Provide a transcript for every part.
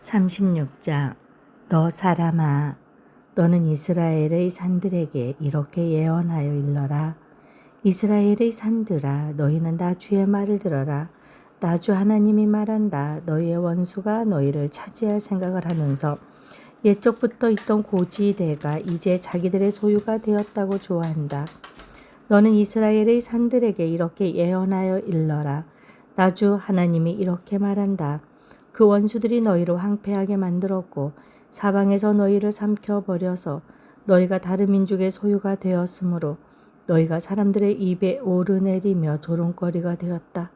36장. 너 사람아, 너는 이스라엘의 산들에게 이렇게 예언하여 일러라. 이스라엘의 산들아, 너희는 나 주의 말을 들어라. 나 주 하나님이 말한다. 너희의 원수가 너희를 차지할 생각을 하면서 옛적부터 있던 고지대가 이제 자기들의 소유가 되었다고 좋아한다. 너는 이스라엘의 산들에게 이렇게 예언하여 일러라. 나 주 하나님이 이렇게 말한다. 그 원수들이 너희를 황폐하게 만들었고 사방에서 너희를 삼켜버려서 너희가 다른 민족의 소유가 되었으므로 너희가 사람들의 입에 오르내리며 조롱거리가 되었다.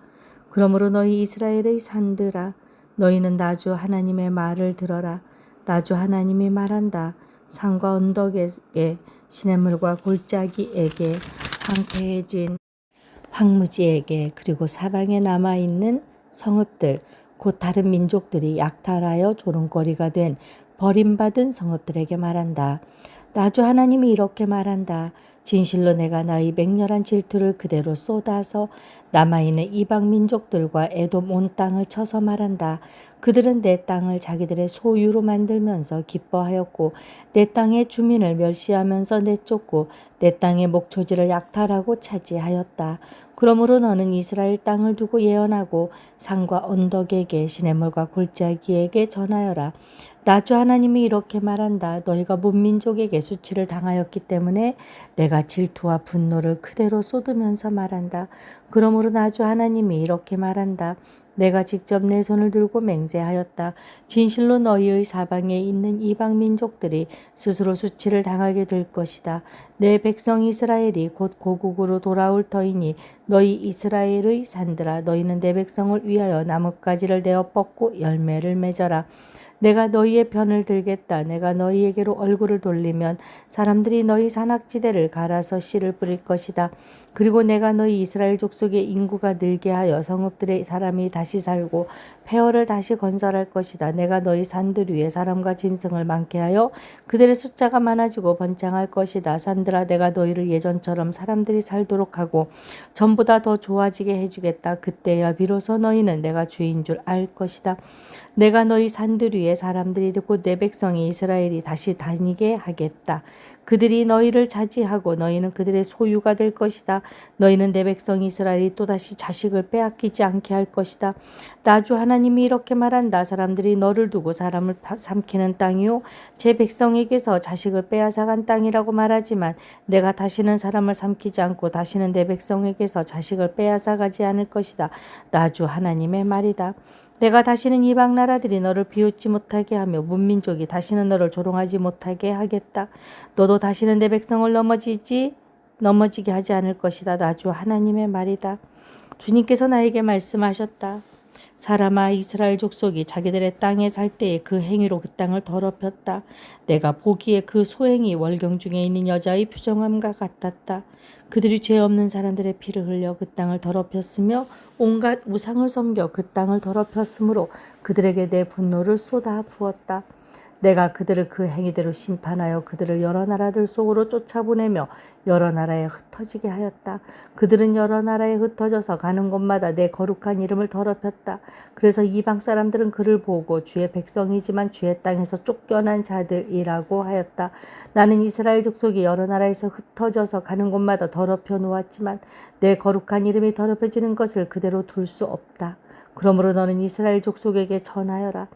그러므로 너희 이스라엘의 산들아, 너희는 나 주 하나님의 말을 들어라. 나 주 하나님이 말한다. 산과 언덕에게, 시냇물과 골짜기에게, 황폐해진 황무지에게, 그리고 사방에 남아있는 성읍들, 곧 다른 민족들이 약탈하여 조롱거리가 된 버림받은 성읍들에게 말한다. 나 주 하나님이 이렇게 말한다. 진실로 내가 너희 맹렬한 질투를 그대로 쏟아서 남아있는 이방 민족들과 에돔 온 땅을 쳐서 말한다. 그들은 내 땅을 자기들의 소유로 만들면서 기뻐하였고 내 땅의 주민을 멸시하면서 내쫓고 내 땅의 목초지를 약탈하고 차지하였다. 그러므로 너는 이스라엘 땅을 두고 예언하고 산과 언덕에게, 시냇물과 골짜기에게 전하여라. 나 주 하나님이 이렇게 말한다. 너희가 문민족에게 수치를 당하였기 때문에 내가 질투와 분노를 그대로 쏟으면서 말한다. 그러므로 나 주 하나님이 이렇게 말한다. 내가 직접 내 손을 들고 맹세하였다. 진실로 너희의 사방에 있는 이방 민족들이 스스로 수치를 당하게 될 것이다. 내 백성 이스라엘이 곧 고국으로 돌아올 터이니 너희 이스라엘의 산들아, 너희는 내 백성을 위하여 나뭇가지를 내어 뻗고 열매를 맺어라. 내가 너희의 편을 들겠다. 내가 너희에게로 얼굴을 돌리면 사람들이 너희 산악지대를 갈아서 씨를 뿌릴 것이다. 그리고 내가 너희 이스라엘 족속의 인구가 늘게 하여 성읍들의 사람이 다시 살고 폐허를 다시 건설할 것이다. 내가 너희 산들 위에 사람과 짐승을 많게 하여 그들의 숫자가 많아지고 번창할 것이다. 산들아, 내가 너희를 예전처럼 사람들이 살도록 하고 전보다 더 좋아지게 해주겠다. 그때야 비로소 너희는 내가 주인 줄 알 것이다. 내가 너희 산들 위에 사람들이 듣고 내 백성이 이스라엘이 다시 다니게 하겠다. 그들이 너희를 차지하고 너희는 그들의 소유가 될 것이다. 너희는 내 백성 이스라엘이 또다시 자식을 빼앗기지 않게 할 것이다. 나 주 하나님이 이렇게 말한다. 사람들이 너를 두고 사람을 삼키는 땅이요 제 백성에게서 자식을 빼앗아간 땅이라고 말하지만 내가 다시는 사람을 삼키지 않고 다시는 내 백성에게서 자식을 빼앗아가지 않을 것이다. 나 주 하나님의 말이다. 내가 다시는 이방 나라들이 너를 비웃지 못하게 하며 문민족이 다시는 너를 조롱하지 못하게 하겠다. 너도 다시는 내 백성을 넘어지게 하지 않을 것이다. 나 주 하나님의 말이다. 주님께서 나에게 말씀하셨다. 사람아, 이스라엘 족속이 자기들의 땅에 살 때에 그 행위로 그 땅을 더럽혔다. 내가 보기에 그 소행이 월경 중에 있는 여자의 부정함과 같았다. 그들이 죄 없는 사람들의 피를 흘려 그 땅을 더럽혔으며 온갖 우상을 섬겨 그 땅을 더럽혔으므로 그들에게 내 분노를 쏟아 부었다. 내가 그들을 그 행위대로 심판하여 그들을 여러 나라들 속으로 쫓아보내며 여러 나라에 흩어지게 하였다. 그들은 여러 나라에 흩어져서 가는 곳마다 내 거룩한 이름을 더럽혔다. 그래서 이방 사람들은 그를 보고 주의 백성이지만 주의 땅에서 쫓겨난 자들이라고 하였다. 나는 이스라엘 족속이 여러 나라에서 흩어져서 가는 곳마다 더럽혀 놓았지만 내 거룩한 이름이 더럽혀지는 것을 그대로 둘 수 없다. 그러므로 너는 이스라엘 족속에게 전하여라.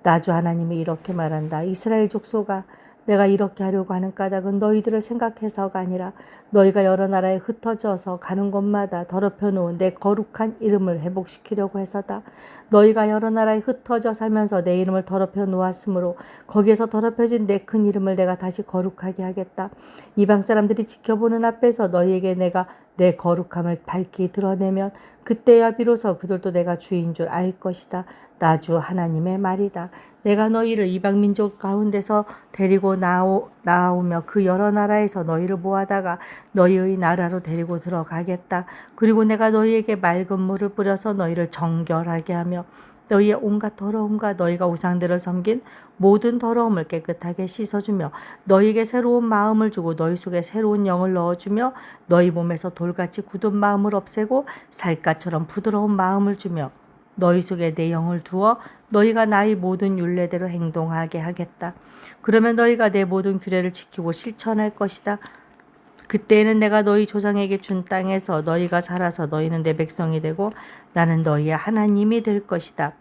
나 주 하나님이 이렇게 말한다. 이스라엘 족속아, 내가 이렇게 하려고 하는 까닭은 너희들을 생각해서가 아니라 너희가 여러 나라에 흩어져서 가는 곳마다 더럽혀 놓은 내 거룩한 이름을 회복시키려고 해서다. 너희가 여러 나라에 흩어져 살면서 내 이름을 더럽혀 놓았으므로 거기에서 더럽혀진 내 큰 이름을 내가 다시 거룩하게 하겠다. 이방 사람들이 지켜보는 앞에서 너희에게 내가 내 거룩함을 밝히 드러내면 그때야 비로소 그들도 내가 주인 줄 알 것이다. 나 주 하나님의 말이다. 내가 너희를 이방 민족 가운데서 데리고 나오며 그 여러 나라에서 너희를 모아다가 너희의 나라로 데리고 들어가겠다. 그리고 내가 너희에게 맑은 물을 뿌려서 너희를 정결하게 하며 너희의 온갖 더러움과 너희가 우상들을 섬긴 모든 더러움을 깨끗하게 씻어주며 너희에게 새로운 마음을 주고 너희 속에 새로운 영을 넣어주며 너희 몸에서 돌같이 굳은 마음을 없애고 살갗처럼 부드러운 마음을 주며 너희 속에 내 영을 두어 너희가 나의 모든 율례대로 행동하게 하겠다. 그러면 너희가 내 모든 규례를 지키고 실천할 것이다. 그때에는 내가 너희 조상에게 준 땅에서 너희가 살아서 너희는 내 백성이 되고 나는 너희의 하나님이 될 것이다.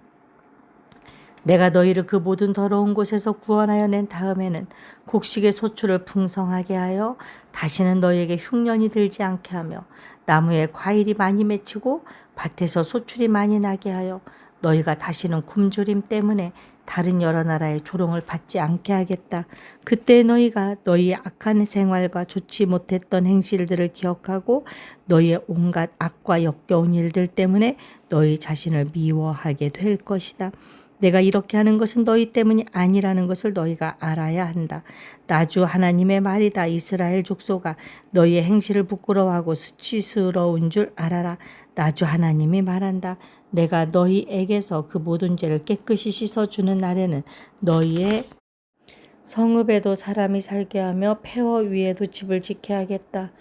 내가 너희를 그 모든 더러운 곳에서 구원하여 낸 다음에는 곡식의 소출을 풍성하게 하여 다시는 너희에게 흉년이 들지 않게 하며 나무에 과일이 많이 맺히고 밭에서 소출이 많이 나게 하여 너희가 다시는 굶주림 때문에 다른 여러 나라의 조롱을 받지 않게 하겠다. 그때 너희가 너희의 악한 생활과 좋지 못했던 행실들을 기억하고 너희의 온갖 악과 역겨운 일들 때문에 너희 자신을 미워하게 될 것이다. 내가 이렇게 하는 것은 너희 때문이 아니라는 것을 너희가 알아야 한다. 나 주 하나님의 말이다. 이스라엘 족속아, 너희의 행실을 부끄러워하고 수치스러운 줄 알아라. 나 주 하나님이 말한다. 내가 너희에게서 그 모든 죄를 깨끗이 씻어주는 날에는 너희의 성읍에도 사람이 살게 하며 폐허 위에도 집을 지게 하겠다.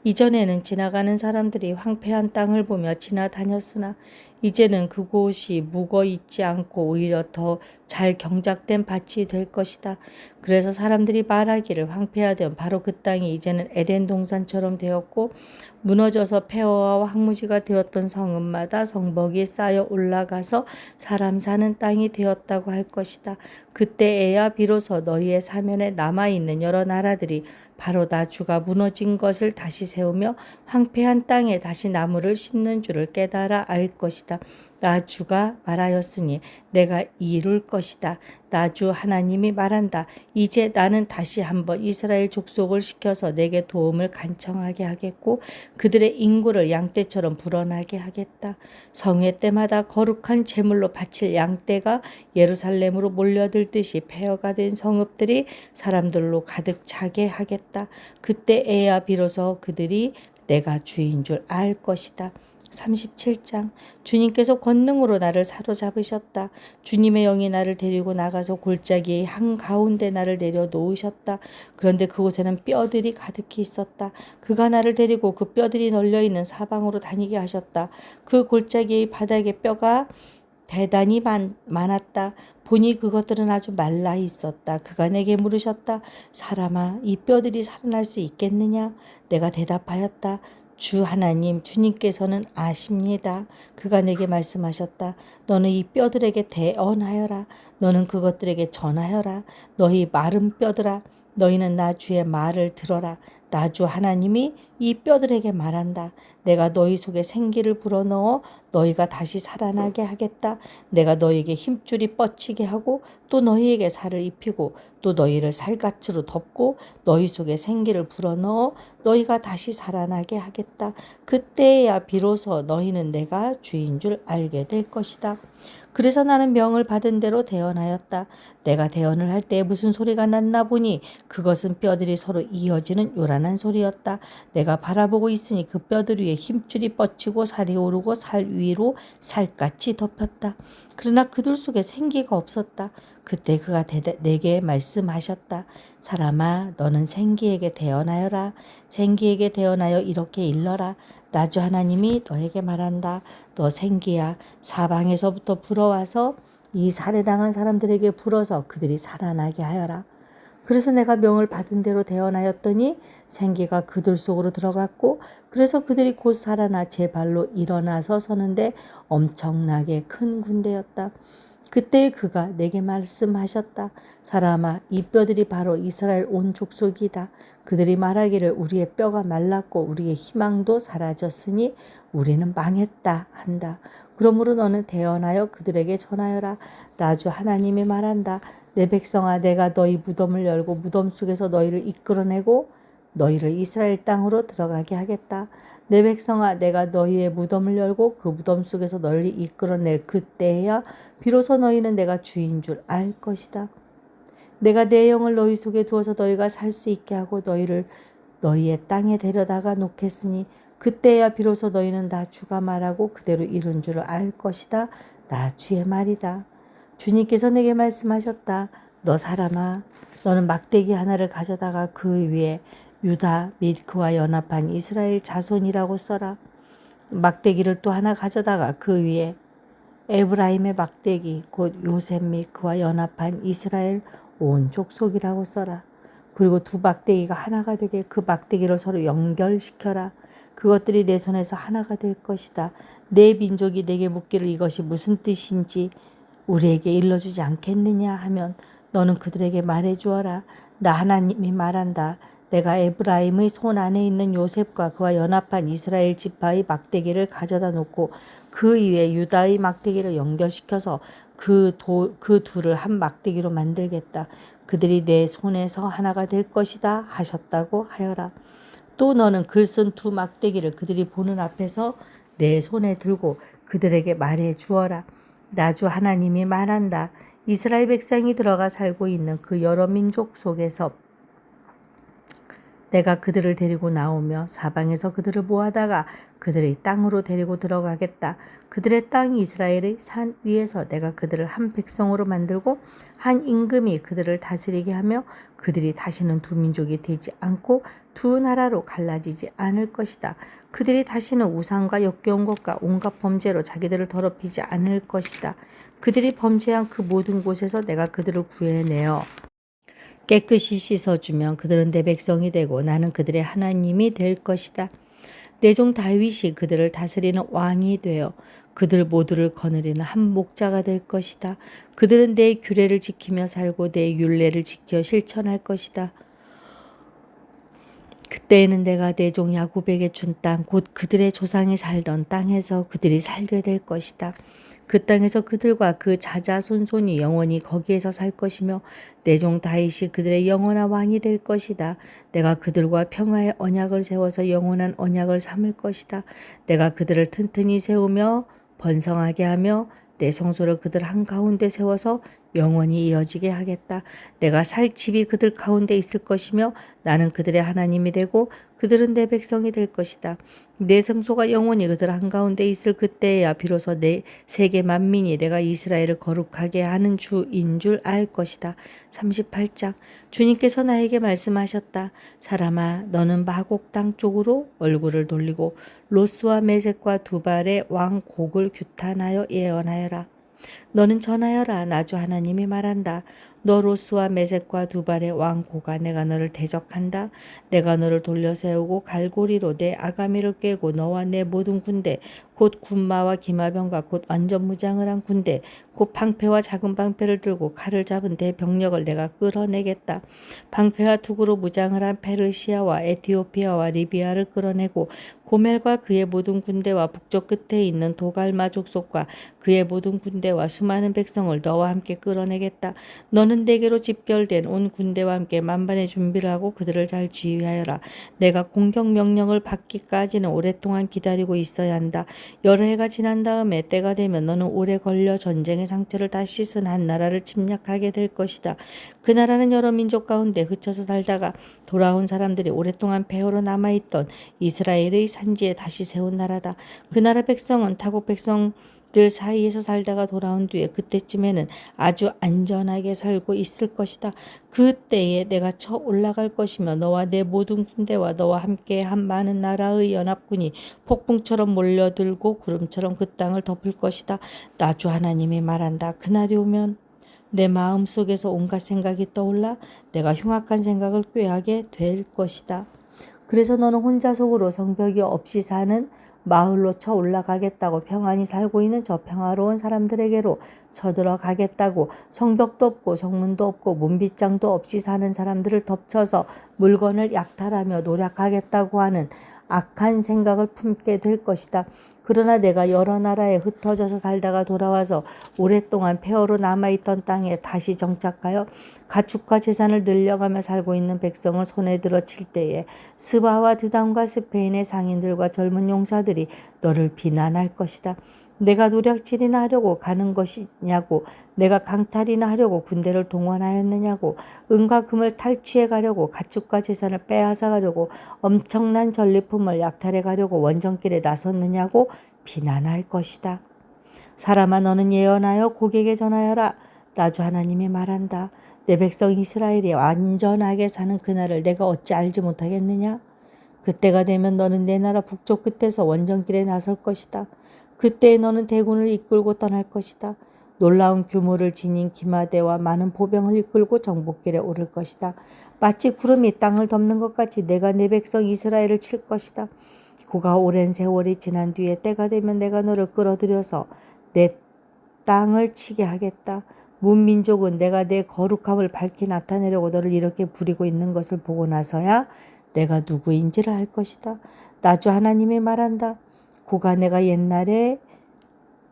이전에는 지나가는 사람들이 황폐한 땅을 보며 지나다녔으나 이제는 그곳이 묵어 있지 않고 오히려 더 잘 경작된 밭이 될 것이다. 그래서 사람들이 말하기를 황폐하던 바로 그 땅이 이제는 에덴 동산처럼 되었고 무너져서 폐허와 황무지가 되었던 성읍마다 성벽이 쌓여 올라가서 사람 사는 땅이 되었다고 할 것이다. 그때에야 비로소 너희의 사면에 남아있는 여러 나라들이 바로 나 주가 무너진 것을 다시 세우며 황폐한 땅에 다시 나무를 심는 줄을 깨달아 알 것이다. 나 주가 말하였으니 내가 이룰 것이다. 나 주 하나님이 말한다. 이제 나는 다시 한번 이스라엘 족속을 시켜서 내게 도움을 간청하게 하겠고 그들의 인구를 양떼처럼 불어나게 하겠다. 성회 때마다 거룩한 제물로 바칠 양떼가 예루살렘으로 몰려들듯이 폐허가 된 성읍들이 사람들로 가득 차게 하겠다. 그때에야 비로소 그들이 내가 주인 줄 알 것이다. 37장. 주님께서 권능으로 나를 사로잡으셨다. 주님의 영이 나를 데리고 나가서 골짜기의 한가운데 나를 내려놓으셨다. 그런데 그곳에는 뼈들이 가득히 있었다. 그가 나를 데리고 그 뼈들이 널려있는 사방으로 다니게 하셨다. 그 골짜기의 바닥에 뼈가 대단히 많았다. 보니 그것들은 아주 말라 있었다. 그가 내게 물으셨다. 사람아, 이 뼈들이 살아날 수 있겠느냐? 내가 대답하였다. 주 하나님, 주님께서는 아십니다. 그가 내게 말씀하셨다. 너는 이 뼈들에게 대언하여라. 너는 그것들에게 전하여라. 너희 마른 뼈들아, 너희는 나 주의 말을 들어라. 나 주 하나님이 이 뼈들에게 말한다. 내가 너희 속에 생기를 불어넣어 너희가 다시 살아나게 하겠다. 내가 너희에게 힘줄이 뻗치게 하고 또 너희에게 살을 입히고 또 너희를 살갗으로 덮고 너희 속에 생기를 불어넣어 너희가 다시 살아나게 하겠다. 그때야 비로소 너희는 내가 주인 줄 알게 될 것이다. 그래서 나는 명을 받은 대로 대언하였다. 내가 대언을 할 때 무슨 소리가 났나 보니 그것은 뼈들이 서로 이어지는 요란한 소리였다. 내가 바라보고 있으니 그 뼈들 위에 힘줄이 뻗치고 살이 오르고 살 위로 살같이 덮였다. 그러나 그들 속에 생기가 없었다. 그때 그가 내게 말씀하셨다. 사람아, 너는 생기에게 대언하여라. 생기에게 대언하여 이렇게 일러라. 나 주 하나님이 너에게 말한다. 너 생기야, 사방에서부터 불어와서 이 살해당한 사람들에게 불어서 그들이 살아나게 하여라. 그래서 내가 명을 받은 대로 대언하였더니 생기가 그들 속으로 들어갔고 그래서 그들이 곧 살아나 제 발로 일어나서 서는데 엄청나게 큰 군대였다. 그때 그가 내게 말씀하셨다. 사람아, 이 뼈들이 바로 이스라엘 온 족속이다. 그들이 말하기를 우리의 뼈가 말랐고 우리의 희망도 사라졌으니 우리는 망했다 한다. 그러므로 너는 대언하여 그들에게 전하여라. 나 주 하나님이 말한다. 내 백성아, 내가 너희 무덤을 열고 무덤 속에서 너희를 이끌어내고 너희를 이스라엘 땅으로 들어가게 하겠다. 내 백성아, 내가 너희의 무덤을 열고 그 무덤 속에서 너희를 이끌어낼 그때야 비로소 너희는 내가 주인 줄 알 것이다. 내가 내 영을 너희 속에 두어서 너희가 살 수 있게 하고 너희를 너희의 땅에 데려다가 놓겠으니 그때야 비로소 너희는 나 주가 말하고 그대로 이룬 줄 알 것이다. 나 주의 말이다. 주님께서 내게 말씀하셨다. 너 사람아, 너는 막대기 하나를 가져다가 그 위에 유다 및 그와 연합한 이스라엘 자손이라고 써라. 막대기를 또 하나 가져다가 그 위에 에브라임의 막대기 곧 요셉 및 그와 연합한 이스라엘 온 족속이라고 써라. 그리고 두 막대기가 하나가 되게 그 막대기를 서로 연결시켜라. 그것들이 내 손에서 하나가 될 것이다. 내 민족이 내게 묻기를 이것이 무슨 뜻인지 우리에게 일러주지 않겠느냐 하면 너는 그들에게 말해 주어라. 나 하나님이 말한다. 내가 에브라임의 손 안에 있는 요셉과 그와 연합한 이스라엘 지파의 막대기를 가져다 놓고 그 위에 유다의 막대기를 연결시켜서 그 둘을 한 막대기로 만들겠다. 그들이 내 손에서 하나가 될 것이다 하셨다고 하여라. 또 너는 글 쓴 두 막대기를 그들이 보는 앞에서 내 손에 들고 그들에게 말해 주어라. 나 주 하나님이 말한다. 이스라엘 백성이 들어가 살고 있는 그 여러 민족 속에서 내가 그들을 데리고 나오며 사방에서 그들을 모아다가 그들의 땅으로 데리고 들어가겠다. 그들의 땅 이스라엘의 산 위에서 내가 그들을 한 백성으로 만들고 한 임금이 그들을 다스리게 하며 그들이 다시는 두 민족이 되지 않고 두 나라로 갈라지지 않을 것이다. 그들이 다시는 우상과 역겨운 것과 온갖 범죄로 자기들을 더럽히지 않을 것이다. 그들이 범죄한 그 모든 곳에서 내가 그들을 구해내어 깨끗이 씻어주면 그들은 내 백성이 되고 나는 그들의 하나님이 될 것이다. 내 종 다윗이 그들을 다스리는 왕이 되어 그들 모두를 거느리는 한 목자가 될 것이다. 그들은 내 규례를 지키며 살고 내 율례를 지켜 실천할 것이다. 그때에는 내가 내 종 야곱에게 준 땅 곧 그들의 조상이 살던 땅에서 그들이 살게 될 것이다. 그 땅에서 그들과 그 자자손손이 영원히 거기에서 살 것이며 내 종 다윗이 그들의 영원한 왕이 될 것이다. 내가 그들과 평화의 언약을 세워서 영원한 언약을 삼을 것이다. 내가 그들을 튼튼히 세우며 번성하게 하며 내 성소를 그들 한가운데 세워서 영원히 이어지게 하겠다. 내가 살 집이 그들 가운데 있을 것이며 나는 그들의 하나님이 되고 그들은 내 백성이 될 것이다. 내 성소가 영원히 그들 한가운데 있을 그때야 비로소 내 세계 만민이 내가 이스라엘을 거룩하게 하는 주인 줄 알 것이다. 38장 주님께서 나에게 말씀하셨다. 사람아 너는 마곡 땅 쪽으로 얼굴을 돌리고 로스와 메섹과 두발의 왕 곡을 규탄하여 예언하여라. 너는 전하여라. 나 주 하나님이 말한다. 너 로스와 메섹과 두발의 왕 고가 내가 너를 대적한다. 내가 너를 돌려 세우고 갈고리로 내 아가미를 깨고 너와 내 모든 군대 곧 군마와 기마병과 곧 완전 무장을 한 군대 곧 방패와 작은 방패를 들고 칼을 잡은 대병력을 내가 끌어내겠다. 방패와 투구로 무장을 한 페르시아와 에티오피아와 리비아를 끌어내고 고멜과 그의 모든 군대와 북쪽 끝에 있는 도갈마 족속과 그의 모든 군대와 수많은 백성을 너와 함께 끌어내겠다. 너는 내게로 집결된 온 군대와 함께 만반의 준비를 하고 그들을 잘 지휘하여라. 내가 공격 명령을 받기까지는 오랫동안 기다리고 있어야 한다. 여러 해가 지난 다음에 때가 되면 너는 오래 걸려 전쟁의 상처를 다 씻은 한 나라를 침략하게 될 것이다. 그 나라는 여러 민족 가운데 흩어져 살다가 돌아온 사람들이 오랫동안 폐허로 남아있던 이스라엘의 산지에 다시 세운 나라다. 그 나라 백성은 타국 백성들 사이에서 살다가 돌아온 뒤에 그때쯤에는 아주 안전하게 살고 있을 것이다. 그때에 내가 쳐 올라갈 것이며 너와 내 모든 군대와 너와 함께 한 많은 나라의 연합군이 폭풍처럼 몰려들고 구름처럼 그 땅을 덮을 것이다. 나 주 하나님이 말한다. 그날이 오면 내 마음속에서 온갖 생각이 떠올라 내가 흉악한 생각을 꾀하게 될 것이다. 그래서 너는 혼자 속으로 성벽이 없이 사는 마을로 쳐 올라가겠다고 평안히 살고 있는 저 평화로운 사람들에게로 쳐들어가겠다고 성벽도 없고 성문도 없고 문빗장도 없이 사는 사람들을 덮쳐서 물건을 약탈하며 노력하겠다고 하는 악한 생각을 품게 될 것이다. 그러나 내가 여러 나라에 흩어져서 살다가 돌아와서 오랫동안 폐허로 남아있던 땅에 다시 정착하여 가축과 재산을 늘려가며 살고 있는 백성을 손에 들어 칠 때에 스바와 드단과 스페인의 상인들과 젊은 용사들이 너를 비난할 것이다. 내가 노략질이나 하려고 가는 것이냐고, 내가 강탈이나 하려고 군대를 동원하였느냐고, 은과 금을 탈취해 가려고 가축과 재산을 빼앗아 가려고 엄청난 전리품을 약탈해 가려고 원정길에 나섰느냐고 비난할 것이다. 사람아 너는 예언하여 고객에게 전하여라. 나 주 하나님이 말한다. 내 백성 이스라엘이 완전하게 사는 그날을 내가 어찌 알지 못하겠느냐? 그때가 되면 너는 내 나라 북쪽 끝에서 원정길에 나설 것이다. 그때 너는 대군을 이끌고 떠날 것이다. 놀라운 규모를 지닌 기마대와 많은 보병을 이끌고 정복길에 오를 것이다. 마치 구름이 땅을 덮는 것 같이 내가 내 백성 이스라엘을 칠 것이다. 그가 오랜 세월이 지난 뒤에 때가 되면 내가 너를 끌어들여서 내 땅을 치게 하겠다. 문민족은 내가 내 거룩함을 밝히 나타내려고 너를 이렇게 부리고 있는 것을 보고 나서야 내가 누구인지를 알 것이다. 나 주 하나님이 말한다. 그가 내가 옛날에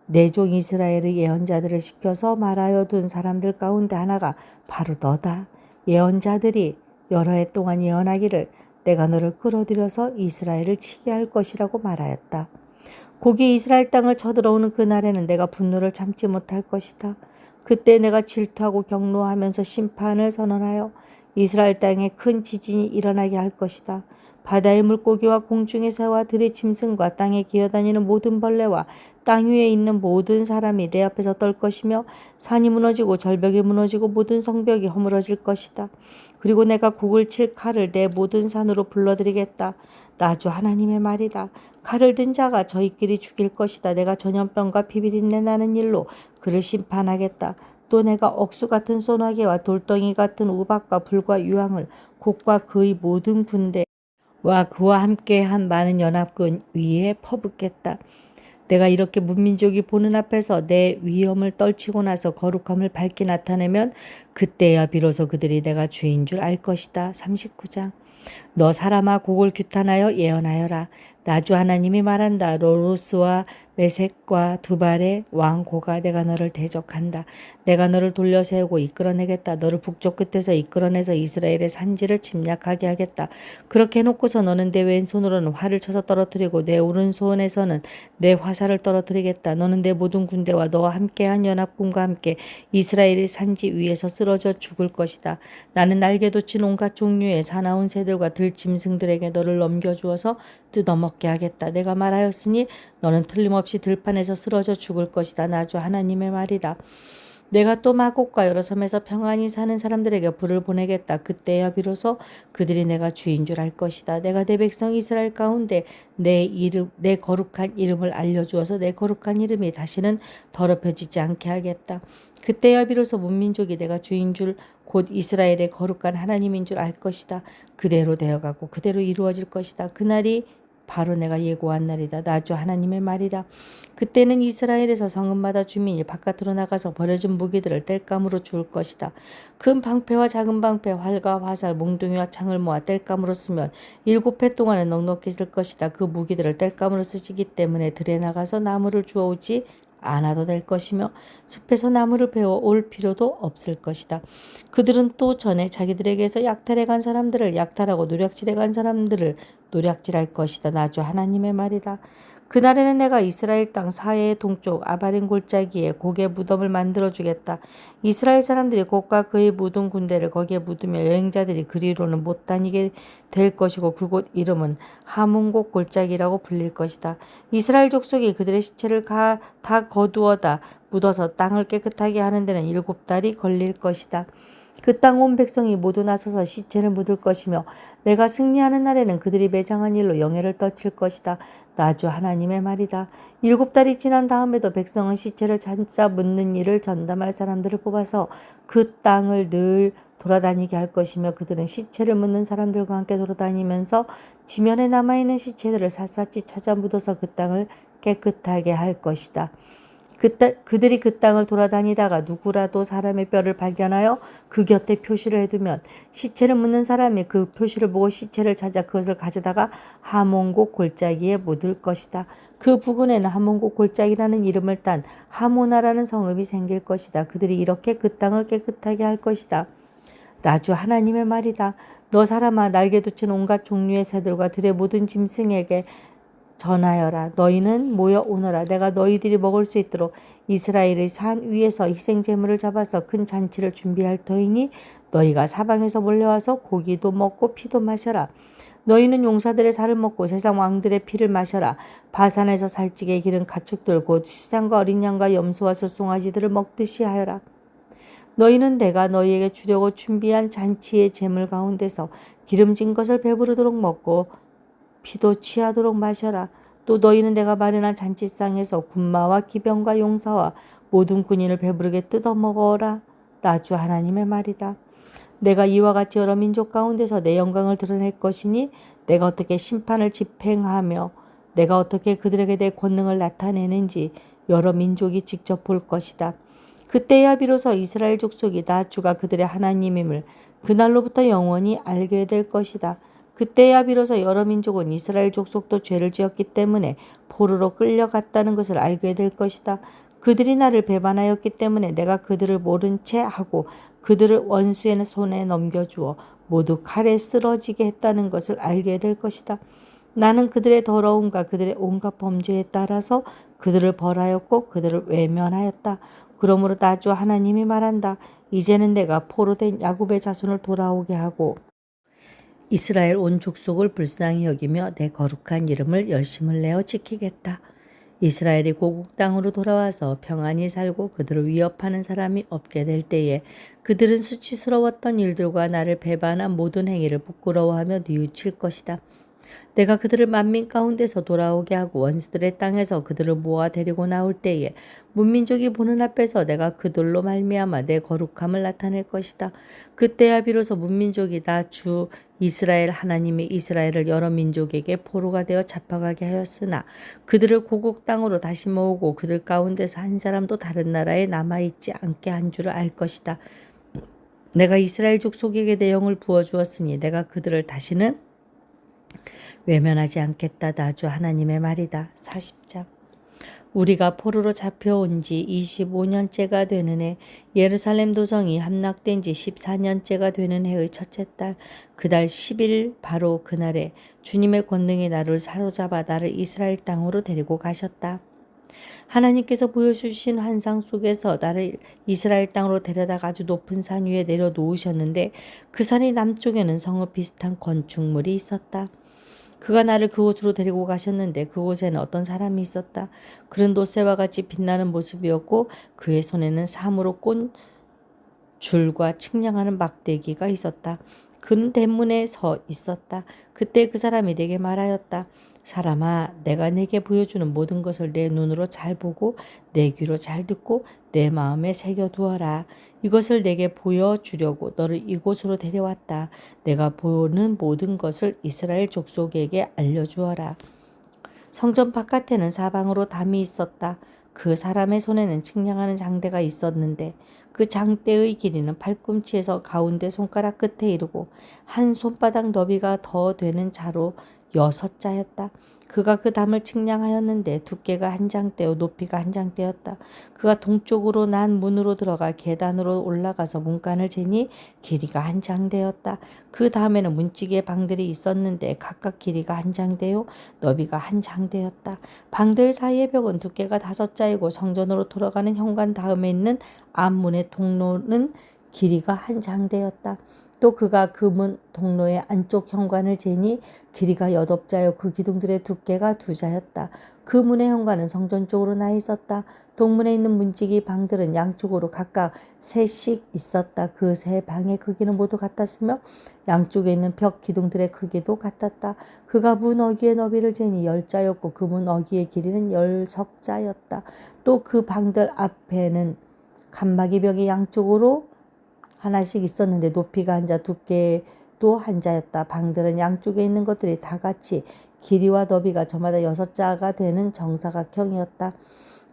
내 종 이스라엘의 예언자들을 시켜서 말하여 둔 사람들 가운데 하나가 바로 너다. 예언자들이 여러 해 동안 예언하기를 내가 너를 끌어들여서 이스라엘을 치게 할 것이라고 말하였다. 곡이 이스라엘 땅을 쳐들어오는 그날에는 내가 분노를 참지 못할 것이다. 그때 내가 질투하고 경노하면서 심판을 선언하여 이스라엘 땅에 큰 지진이 일어나게 할 것이다. 바다의 물고기와 공중의 새와 들의 짐승과 땅에 기어다니는 모든 벌레와 땅 위에 있는 모든 사람이 내 앞에서 떨 것이며 산이 무너지고 절벽이 무너지고 모든 성벽이 허물어질 것이다. 그리고 내가 곡을 칠 칼을 내 모든 산으로 불러들이겠다. 나 주 하나님의 말이다. 칼을 든 자가 저희끼리 죽일 것이다. 내가 전염병과 피비린내 나는 일로 그를 심판하겠다. 또 내가 억수 같은 소나기와 돌덩이 같은 우박과 불과 유황을 곡과 그의 모든 군대와 그와 함께한 많은 연합군 위에 퍼붓겠다. 내가 이렇게 문민족이 보는 앞에서 내 위엄을 떨치고 나서 거룩함을 밝히 나타내면 그때야 비로소 그들이 내가 주인 줄 알 것이다. 39장. 너 사람아 곡을 규탄하여 예언하여라. 나 주 하나님이 말한다. 로로스와 메색과 두발의 왕 고가 내가 너를 대적한다. 내가 너를 돌려 세우고 이끌어내겠다. 너를 북쪽 끝에서 이끌어내서 이스라엘의 산지를 침략하게 하겠다. 그렇게 해놓고서 너는 내 왼손으로는 활을 쳐서 떨어뜨리고 내 오른손에서는 내 화살을 떨어뜨리겠다. 너는 내 모든 군대와 너와 함께한 연합군과 함께 이스라엘의 산지 위에서 쓰러져 죽을 것이다. 나는 날개 돋친 온갖 종류의 사나운 새들과 들짐승들에게 너를 넘겨주어서 뜯어먹게 하겠다. 내가 말하였으니 너는 틀림없이 들판에서 쓰러져 죽을 것이다. 나 주 하나님의 말이다. 내가 또 마곡과 여러 섬에서 평안히 사는 사람들에게 불을 보내겠다. 그때야 비로소 그들이 내가 주인 줄 알 것이다. 내가 내 백성 이스라엘 가운데 내 거룩한 이름을 알려주어서 내 거룩한 이름이 다시는 더럽혀지지 않게 하겠다. 그때야 비로소 문민족이 내가 주인 줄 곧 이스라엘의 거룩한 하나님인 줄 알 것이다. 그대로 되어가고 그대로 이루어질 것이다. 그날이 바로 내가 예고한 날이다. 나 주 하나님의 말이다. 그때는 이스라엘에서 성읍마다 주민이 바깥으로 나가서 버려진 무기들을 땔감으로 주울 것이다. 큰 방패와 작은 방패, 활과 화살, 몽둥이와 창을 모아 땔감으로 쓰면 7해 동안은 넉넉히 쓸 것이다. 그 무기들을 땔감으로 쓰시기 때문에 들에 나가서 나무를 주워오지 않아도 될 것이며 숲에서 나무를 베어 올 필요도 없을 것이다. 그들은 또 전에 자기들에게서 약탈해 간 사람들을 약탈하고 노략질해 간 사람들을 노략질할 것이다. 나 주 하나님의 말이다. 그날에는 내가 이스라엘 땅 사해의 동쪽 아바림 골짜기에 곡의 무덤을 만들어주겠다. 이스라엘 사람들이 곡과 그의 묻은 군대를 거기에 묻으며 여행자들이 그리로는 못 다니게 될 것이고 그곳 이름은 하몬곡 골짜기라고 불릴 것이다. 이스라엘 족속이 그들의 시체를 다 거두어다 묻어서 땅을 깨끗하게 하는 데는 7달이 걸릴 것이다. 그 땅 온 백성이 모두 나서서 시체를 묻을 것이며 내가 승리하는 날에는 그들이 매장한 일로 영예를 떨칠 것이다. 나 주 하나님의 말이다. 7달이 지난 다음에도 백성은 시체를 찾아 묻는 일을 전담할 사람들을 뽑아서 그 땅을 늘 돌아다니게 할 것이며 그들은 시체를 묻는 사람들과 함께 돌아다니면서 지면에 남아있는 시체들을 샅샅이 찾아 묻어서 그 땅을 깨끗하게 할 것이다. 그들이 그 땅을 돌아다니다가 누구라도 사람의 뼈를 발견하여 그 곁에 표시를 해두면 시체를 묻는 사람이 그 표시를 보고 시체를 찾아 그것을 가져다가 하몬곡 골짜기에 묻을 것이다. 그 부근에는 하몬곡 골짜기라는 이름을 딴 하모나라는 성읍이 생길 것이다. 그들이 이렇게 그 땅을 깨끗하게 할 것이다. 나 주 하나님의 말이다. 너 사람아, 날개 돋친 온갖 종류의 새들과 들의 모든 짐승에게 전하여라. 너희는 모여 오너라. 내가 너희들이 먹을 수 있도록 이스라엘의 산 위에서 희생 제물을 잡아서 큰 잔치를 준비할 터이니 너희가 사방에서 몰려와서 고기도 먹고 피도 마셔라. 너희는 용사들의 살을 먹고 세상 왕들의 피를 마셔라. 바산에서 살찌게 기른 가축들 곧 수산과 어린 양과 염소와 숫송아지들을 먹듯이 하여라. 너희는 내가 너희에게 주려고 준비한 잔치의 제물 가운데서 기름진 것을 배부르도록 먹고 피도 취하도록 마셔라. 또 너희는 내가 마련한 잔치상에서 군마와 기병과 용사와 모든 군인을 배부르게 뜯어먹어라. 나 주 하나님의 말이다. 내가 이와 같이 여러 민족 가운데서 내 영광을 드러낼 것이니 내가 어떻게 심판을 집행하며 내가 어떻게 그들에게 내 권능을 나타내는지 여러 민족이 직접 볼 것이다. 그때야 비로소 이스라엘 족속이 나 주가 그들의 하나님임을 그날로부터 영원히 알게 될 것이다. 그때야 비로소 여러 민족은 이스라엘 족속도 죄를 지었기 때문에 포로로 끌려갔다는 것을 알게 될 것이다. 그들이 나를 배반하였기 때문에 내가 그들을 모른 채 하고 그들을 원수의 손에 넘겨주어 모두 칼에 쓰러지게 했다는 것을 알게 될 것이다. 나는 그들의 더러움과 그들의 온갖 범죄에 따라서 그들을 벌하였고 그들을 외면하였다. 그러므로 나 주 하나님이 말한다. 이제는 내가 포로된 야곱의 자손을 돌아오게 하고 이스라엘 온 족속을 불쌍히 여기며 내 거룩한 이름을 열심을 내어 지키겠다. 이스라엘이 고국 땅으로 돌아와서 평안히 살고 그들을 위협하는 사람이 없게 될 때에 그들은 수치스러웠던 일들과 나를 배반한 모든 행위를 부끄러워하며 뉘우칠 것이다. 내가 그들을 만민 가운데서 돌아오게 하고 원수들의 땅에서 그들을 모아 데리고 나올 때에 문민족이 보는 앞에서 내가 그들로 말미암아 내 거룩함을 나타낼 것이다. 그때야 비로소 문민족이 나 주 이스라엘 하나님이 이스라엘을 여러 민족에게 포로가 되어 잡혀가게 하였으나 그들을 고국 땅으로 다시 모으고 그들 가운데서 한 사람도 다른 나라에 남아있지 않게 한 줄을 알 것이다. 내가 이스라엘 족속에게 내 영을 부어주었으니 내가 그들을 다시는 외면하지 않겠다. 나 주 하나님의 말이다. 40장. 우리가 포로로 잡혀온 지 25년째가 되는 해 예루살렘 도성이 함락된 지 14년째가 되는 해의 첫째 달 그 달 10일 바로 그날에 주님의 권능이 나를 사로잡아 나를 이스라엘 땅으로 데리고 가셨다. 하나님께서 보여주신 환상 속에서 나를 이스라엘 땅으로 데려다가 아주 높은 산 위에 내려놓으셨는데 그 산이 남쪽에는 성읍 비슷한 건축물이 있었다. 그가 나를 그곳으로 데리고 가셨는데 그곳에는 어떤 사람이 있었다. 그는 노새와 같이 빛나는 모습이었고 그의 손에는 사무로 꼰 줄과 측량하는 막대기가 있었다. 그는 대문에 서 있었다. 그때 그 사람이 내게 말하였다. 사람아, 내가 내게 보여주는 모든 것을 내 눈으로 잘 보고 내 귀로 잘 듣고 내 마음에 새겨두어라. 이것을 내게 보여주려고 너를 이곳으로 데려왔다. 내가 보는 모든 것을 이스라엘 족속에게 알려주어라. 성전 바깥에는 사방으로 담이 있었다. 그 사람의 손에는 측량하는 장대가 있었는데 그 장대의 길이는 팔꿈치에서 가운데 손가락 끝에 이르고 한 손바닥 너비가 더 되는 자로 6자였다. 그가 그 담을 측량하였는데 두께가 한 장대요 높이가 한 장대였다. 그가 동쪽으로 난 문으로 들어가 계단으로 올라가서 문간을 재니 길이가 한 장대였다. 그 다음에는 문지기의 방들이 있었는데 각각 길이가 한 장대요 너비가 한 장대였다. 방들 사이의 벽은 두께가 5자이고 성전으로 돌아가는 현관 다음에 있는 앞문의 통로는 길이가 한 장대였다. 또 그가 그 문 통로의 안쪽 현관을 재니 길이가 8자요 그 기둥들의 두께가 2자였다. 그 문의 현관은 성전 쪽으로 나 있었다. 동문에 있는 문지기 방들은 양쪽으로 각각 3씩 있었다. 그 3방의 크기는 모두 같았으며 양쪽에 있는 벽 기둥들의 크기도 같았다. 그가 문 어귀의 너비를 재니 10자였고 그 문 어귀의 길이는 10석자였다. 또 그 방들 앞에는 칸막이 벽이 양쪽으로 하나씩 있었는데 높이가 한 자, 두께도 한 자였다. 방들은 양쪽에 있는 것들이 다 같이 길이와 너비가 저마다 6자가 되는 정사각형이었다.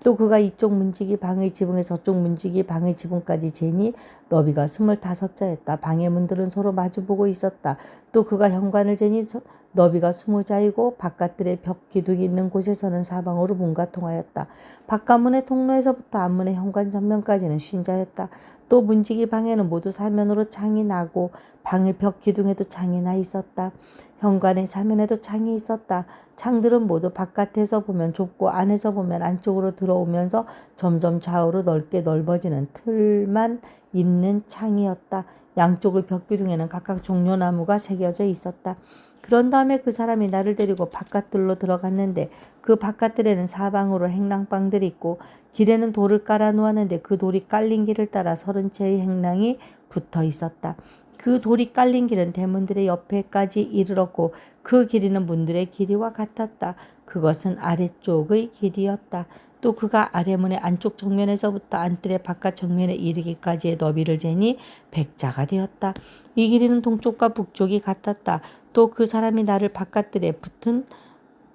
또 그가 이쪽 문지기 방의 지붕에 저쪽 문지기 방의 지붕까지 재니 너비가 25자였다. 방의 문들은 서로 마주보고 있었다. 또 그가 현관을 재니 너비가 20자이고 바깥들의 벽 기둥이 있는 곳에서는 사방으로 문과 통하였다. 바깥문의 통로에서부터 앞문의 현관 전면까지는 50자였다. 또 문지기 방에는 모두 사면으로 창이 나고 방의 벽 기둥에도 창이 나 있었다. 현관의 사면에도 창이 있었다. 창들은 모두 바깥에서 보면 좁고 안에서 보면 안쪽으로 들어오면서 점점 좌우로 넓게 넓어지는 틀만 있는 창이었다. 양쪽의 벽 기둥에는 각각 종려나무가 새겨져 있었다. 그런 다음에 그 사람이 나를 데리고 바깥들로 들어갔는데 그 바깥들에는 사방으로 행랑방들이 있고 길에는 돌을 깔아 놓았는데 그 돌이 깔린 길을 따라 30채의 행랑이 붙어 있었다. 그 돌이 깔린 길은 대문들의 옆에까지 이르렀고 그 길이는 문들의 길이와 같았다. 그것은 아래쪽의 길이었다. 또 그가 아래문의 안쪽 정면에서부터 안뜰의 바깥 정면에 이르기까지의 너비를 재니 100자가 되었다. 이 길이는 동쪽과 북쪽이 같았다. 또 그 사람이 나를 바깥뜰에 붙은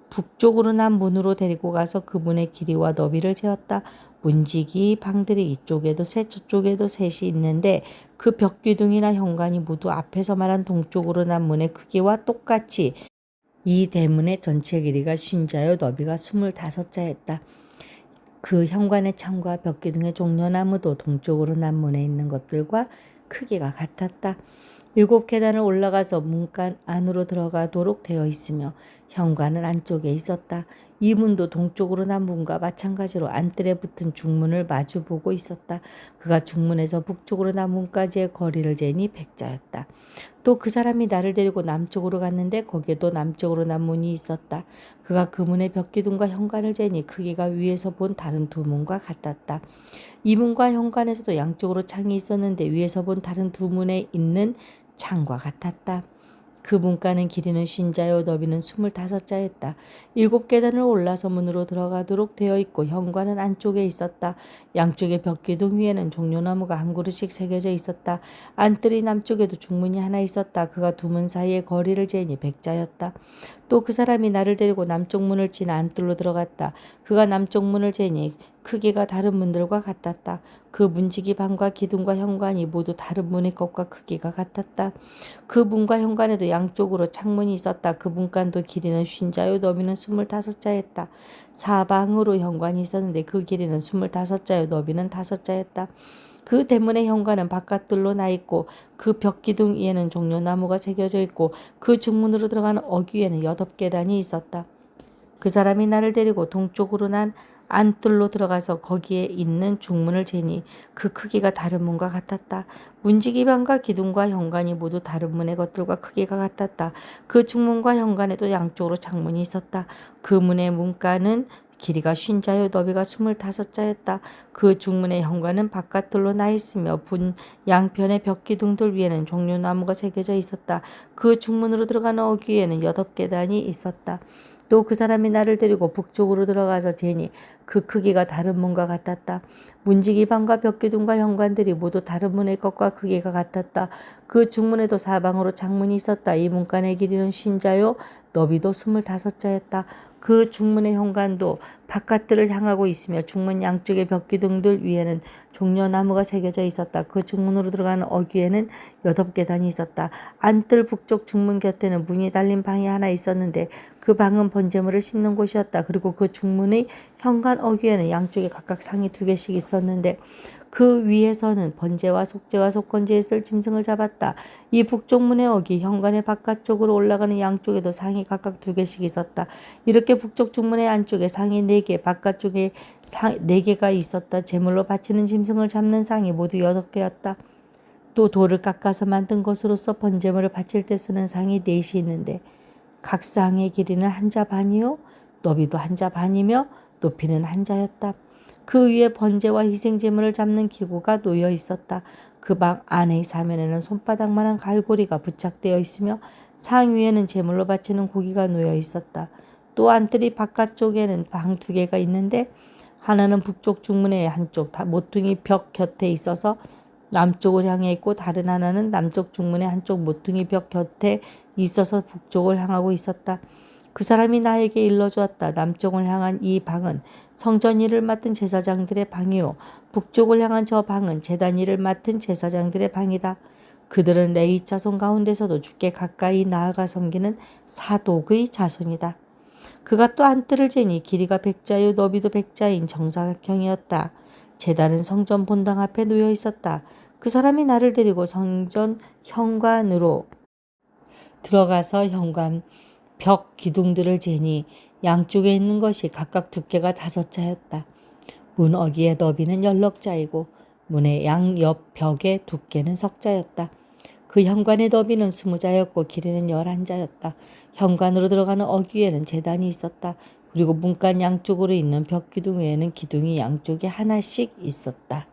북쪽으로 난 문으로 데리고 가서 그 문의 길이와 너비를 재었다. 문지기 방들이 이쪽에도 셋 저쪽에도 셋이 있는데 그 벽기둥이나 현관이 모두 앞에서 말한 동쪽으로 난 문의 크기와 똑같이 이 대문의 전체 길이가 50자요 너비가 25자였다. 그 현관의 창과 벽기둥의 종려나무도 동쪽으로 난 문에 있는 것들과 크기가 같았다. 7계단을 올라가서 문간 안으로 들어가도록 되어 있으며 현관은 안쪽에 있었다. 이 문도 동쪽으로 난 문과 마찬가지로 안뜰에 붙은 중문을 마주보고 있었다. 그가 중문에서 북쪽으로 난 문까지의 거리를 재니 100자였다. 또 그 사람이 나를 데리고 남쪽으로 갔는데 거기에도 남쪽으로 난 문이 있었다. 그가 그 문의 벽기둥과 현관을 재니 크기가 위에서 본 다른 두 문과 같았다. 이 문과 현관에서도 양쪽으로 창이 있었는데 위에서 본 다른 두 문에 있는 창과 같았다. 그 문가는 길이는 50자요 너비는 25자였다. 7계단을 올라서 문으로 들어가도록 되어 있고 현관은 안쪽에 있었다. 양쪽의 벽기둥 위에는 종려나무가 한 그루씩 새겨져 있었다. 안뜰이 남쪽에도 중문이 하나 있었다. 그가 두 문 사이의 거리를 재니 100자였다. 또 그 사람이 나를 데리고 남쪽 문을 지나 안뜰로 들어갔다. 그가 남쪽 문을 재니 크기가 다른 문들과 같았다. 그 문지기 방과 기둥과 현관이 모두 다른 문의 것과 크기가 같았다. 그 문과 현관에도 양쪽으로 창문이 있었다. 그 문간도 길이는 50자요 너비는 25자였다. 사방으로 현관이 있었는데 그 길이는 25자요 너비는 5자였다. 그 대문의 현관은 바깥들로 나 있고 그 벽기둥 위에는 종려나무가 새겨져 있고 그 중문으로 들어가는 어귀에는 8계단이 있었다. 그 사람이 나를 데리고 동쪽으로 난 안뜰로 들어가서 거기에 있는 중문을 재니 그 크기가 다른 문과 같았다. 문지기방과 기둥과 현관이 모두 다른 문의 것들과 크기가 같았다. 그 중문과 현관에도 양쪽으로 창문이 있었다. 그 문의 문가는 길이가 50자요 너비가 25자였다. 그 중문의 현관은 바깥들로 나 있으며 분 양편의 벽기둥들 위에는 종려나무가 새겨져 있었다. 그 중문으로 들어가는 어귀에는 8계단이 있었다. 또 그 사람이 나를 데리고 북쪽으로 들어가서 재니 그 크기가 다른 문과 같았다. 문지기방과 벽기둥과 현관들이 모두 다른 문의 것과 크기가 같았다. 그 중문에도 사방으로 창문이 있었다. 이 문간의 길이는 50자요 너비도 25자였다. 그 중문의 현관도 바깥들을 향하고 있으며 중문 양쪽의 벽기둥들 위에는 종려나무가 새겨져 있었다. 그 중문으로 들어가는 어귀에는 8계단이 있었다. 안뜰 북쪽 중문 곁에는 문이 달린 방이 하나 있었는데 그 방은 번제물을 씹는 곳이었다. 그리고 그 중문의 현관 어귀에는 양쪽에 각각 상이 2개씩 있었는데 그 위에서는 번제와 속죄와 속건제에 쓸 짐승을 잡았다. 이 북쪽 문의 어귀 현관의 바깥쪽으로 올라가는 양쪽에도 상이 각각 2개씩 있었다. 이렇게 북쪽 중문의 안쪽에 상이 4개, 바깥쪽에 상 4개가 있었다. 제물로 바치는 짐승을 잡는 상이 모두 8개였다. 또 돌을 깎아서 만든 것으로서 번제물을 바칠 때 쓰는 상이 4이 있는데 각 상의 길이는 1자 반이요 너비도 1자 반이며 높이는 1자였다. 그 위에 번제와 희생제물을 잡는 기구가 놓여 있었다. 그 방 안의 사면에는 손바닥만한 갈고리가 부착되어 있으며 상 위에는 제물로 바치는 고기가 놓여 있었다. 또 안뜰이 바깥쪽에는 방 2개가 있는데 하나는 북쪽 중문의 한쪽 모퉁이 벽 곁에 있어서 남쪽을 향해 있고 다른 하나는 남쪽 중문의 한쪽 모퉁이 벽 곁에 있어서 북쪽을 향하고 있었다. 그 사람이 나에게 일러주었다. 남쪽을 향한 이 방은 성전 일을 맡은 제사장들의 방이요 북쪽을 향한 저 방은 제단 일을 맡은 제사장들의 방이다. 그들은 레위 자손 가운데서도 주께 가까이 나아가 섬기는 사독의 자손이다. 그가 또 안뜰을 재니 길이가 100자요 너비도 100자인 정사각형이었다. 제단은 성전 본당 앞에 놓여 있었다. 그 사람이 나를 데리고 성전 현관으로 들어가서 현관 벽 기둥들을 재니 양쪽에 있는 것이 각각 두께가 5자였다. 문 어귀의 너비는 16자이고 문의 양옆 벽의 두께는 석자였다. 그 현관의 너비는 20자였고 길이는 11자였다. 현관으로 들어가는 어귀에는 제단이 있었다. 그리고 문간 양쪽으로 있는 벽 기둥 외에는 기둥이 양쪽에 하나씩 있었다.